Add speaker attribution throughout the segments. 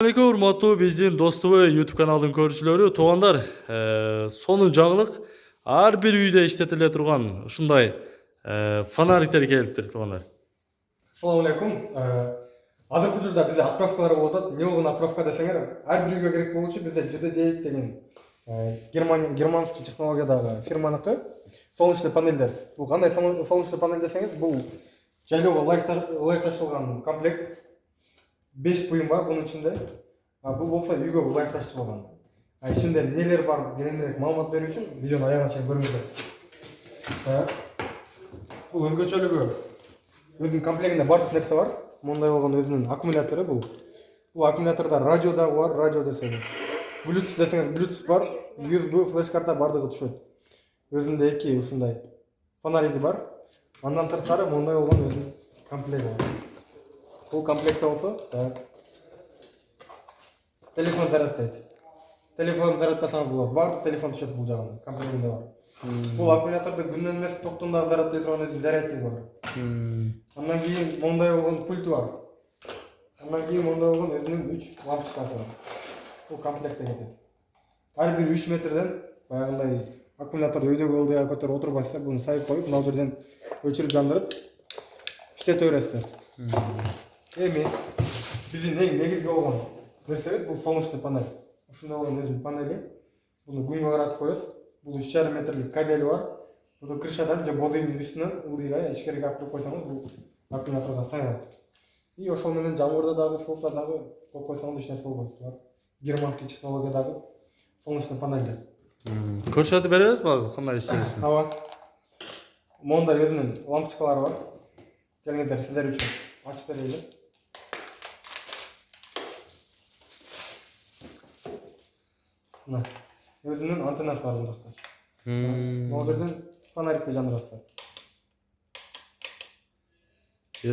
Speaker 1: Assalamualaikum, урматтуу биздин Достубай YouTube каналынын көрүүчүлөрү, туугандар, сонун жаңылык ар бир үйдө иштетиле турган ушундай фонариктер келиптир, туугандар.
Speaker 2: Assalamu alaikum. Азыркы учурда бизде отправкалар болуп атат. Эмне болгон отправка десеңер, ар бир үйгө керек болчу бизде JD деген германский технологиядагы фирманыкы солнечный панельдер. Бул кандай солнечный панель десеңиз, бул жайлоого ылайыкташылган комплект. 5 буюм бар бунун ичинде. Бул болсо үйгө ылайыкташтырылган. Ичинде эмнелер бар кененирээк маалымат берүү үчүн видеону аягына чейин көрүңүздөр. Бул өзгөчөлүгү өзүнүн комплектинде бардык нерсе бар. Мындай болгон өзүнүн аккумулятору бул. Бул аккумуляторда радио дагы бар, радио десеңиз. Bluetooth десеңиз Bluetooth бар, USB флеш карта бардыгы түшөт. Өзүндө эки ушундай фонариги бар. Андан сырткары мындай болгон өзүнүн комплекти бар. Бул комплектте болсо, телефон заряддайт. Телефон заряддасаңыз болот. Бардык телефон түшөт бул жагына, комплектинде бар. Бул аккумуляторду күндөн эмес токтондо заряддай турган өзүнүн зарядчиги бар. Андан кийин мындай болгон пульту бар. Андан кийин мындай болгон өзүнүн 3 лампочкасы бар. Бул комплектте кетет. Ар бир 3 метрден баягындай аккумуляторду өйдөгө ылдыйга көтөрүп отурбайсыздар, буну сайып коюп, мына жерден өчүрүп жандырып иштете бересиздер. Эми биздин эң негизги болгон нерсе бул солнечный панель. Ушундай болгон өзүнүн панели. Буну күнгө каратып коесуз. Бул 3,5 метрлик кабели бар. Бул крышадан же боз үйдүн үстүнөн ылдыйга ичкерге алып койсоңуз, бул аккумуляторго саялат. И ошол менен жамгырда дагы, суукта дагы коюп койсоңуз эч нерсе болбойт. Булар германский технологиядагы солнечный панелдер.
Speaker 1: Көрсөтүп бересизби азыр кандай иштешин?
Speaker 2: Ооба. Мондай өзүнүн лампочкалары бар. Келиңиздер, сиздер үчүн ачып берейли. Мына өзүнүн антеннасы бар мындакта. Могу жерден фонарикти жандырасыздар.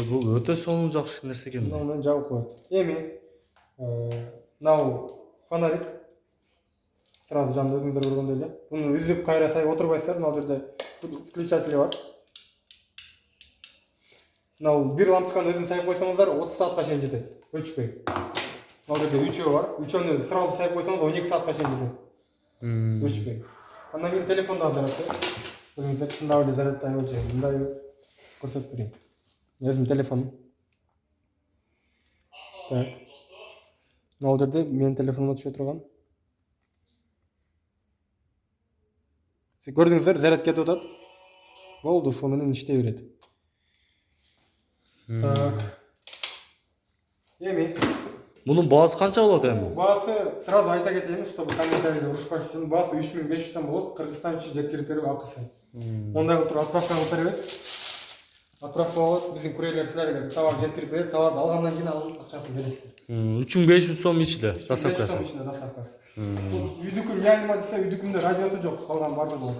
Speaker 1: Бул өтө сонун жакшы нерсе экен.
Speaker 2: Мына жабып коет. Эми мынау фонарик сразу жанды өзүңүздөр көргөндөй эле. Буну үзүп кайра сайып отурбайсыздар. Мына жерде включатели бар. Мынау бир лампочканы өзүн сайып койсоңуздар 30 саатка чейин жетет. Өчпөй. Мына жерде 3 бар. 3-ünü сразу сайып койсоңуз 12 саатка чейин жетет. Өчпөй. Андан кийин телефондан заряддайт. Өзүңүздөр чындап эле заряддайбы же мындайбы көрсөтүп берейин. Өзүмдүн телефонум. Так. Мына жерде менин телефонума түшө турган. Сиз көрдүңүздөр, заряд кетип атат. Болду, ошол менен иштей берет. Так. Эми
Speaker 1: Мунун баасы канча болот эми?
Speaker 2: баасы сразу айта кетейин, чтобы комментарийде урушпаш үчүн баасы 3500 болот. Кыргызстан ичи жеткирип берүү акысы. Мондай кылып туруп отправка кылып беребиз. Отправка болот, биздин курьерлер силерге товар жеткирип берет. Товарды алгандан кийин анын акчасын бересиздер.
Speaker 1: 3500 сом ичинде доставкасы.
Speaker 2: Доставкасы. Үйдүкү эмне айырма десе, үйдүкүндө радиосу жок, калган бардыгы бар.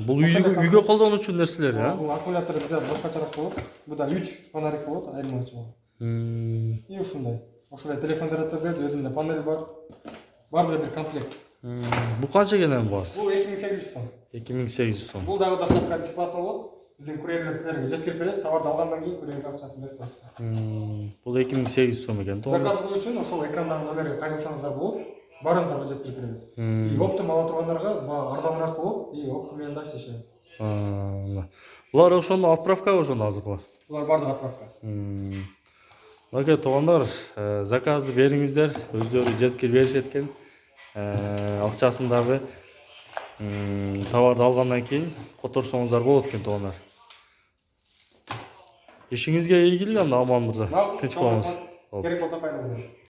Speaker 1: Бул үйгө колдонуучу нерселер,
Speaker 2: Бул аккумулятор бир башкачараак болот. Буда 3 фонарик болот, айырмачы болот. И ушундай. Ошол эле телефон заряддап берет, өзүндө панель бар. Бардыгы бир комплект.
Speaker 1: Бул канча келген баасы?
Speaker 2: Бул 2800 сом.
Speaker 1: 2800 сом.
Speaker 2: Бул дагы доставка бесплатно болот. Биздин курьерлер силерге жеткирип берет. Товарды алгандан кийин курьерге акчасын берип коесуздар.
Speaker 1: Бул 2800 сом экен.
Speaker 2: Заказ кылуу үчүн ошол экрандагы номерге кайрылсаңыздар болот. Барыңыздарга жеткирип беребиз. И оптум ала тургандарга арзаныраак болот. И оптум менен да иштешебиз.
Speaker 1: Булар ошону отправкабы ошону азыркы?
Speaker 2: Булар бардыгы отправка.
Speaker 1: Мынакей туугандар, заказды бериңиздер, өздөрү жеткирип беришет экен. Акчасын дагы товарды алгандан кийин которсоңуздар болот экен туугандар. Ишиңизге ийгилик анда Алман мырза. Тынч болуңуз.
Speaker 2: Керек болсо пайдаланыңыз.